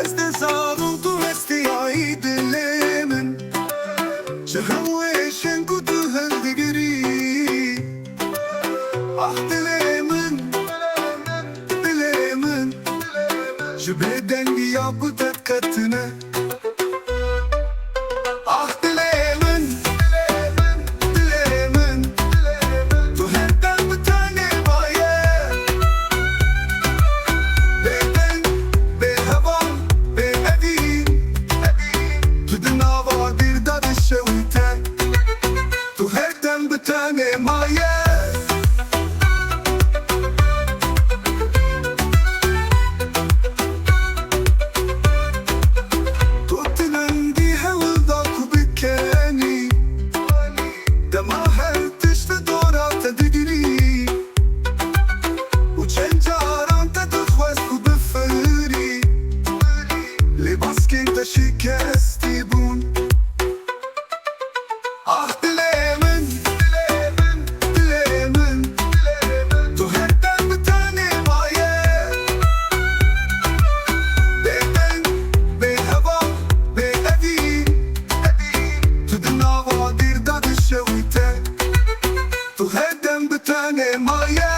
Ez de zarul tu esti aid lemen Şehweşen kutu heldigiri Ah dilemen Dilemen Jibeden yapıtet katına Ah dilemen Dilemen Tu herden bir tane baye Beden be havan be evin Tu dinava bir da şevite Tu herden bir tane maye شکستی بون آه دلمن دلمن دلمن تو هر دم به تنه مایه به من به هوا به ادی تو دنوا دیر داد شویته تو هر دم به تنه مایه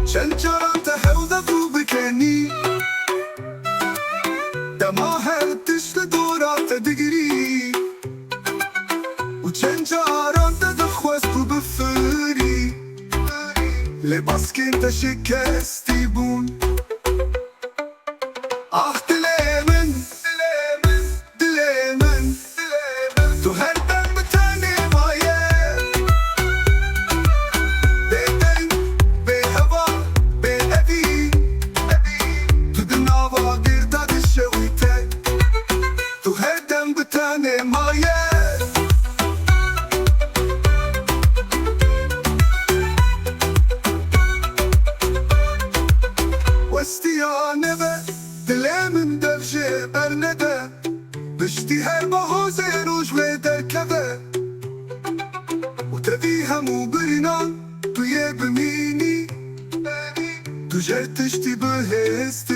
شنجران تهودا تو بکنی دما هر تشت دورات دگری و شنجران تدخواست تو بفری لباس کنت شکستی بون آه دلمن دلمن دلمن تو هر دم به تنه مایه تو هر دم به تنه مایه وستیانه به دلمن دفشه برنده بشتی هر بحوزه روش ویده کده و تبی همو برینان توی بمینی تو جرتشتی بهست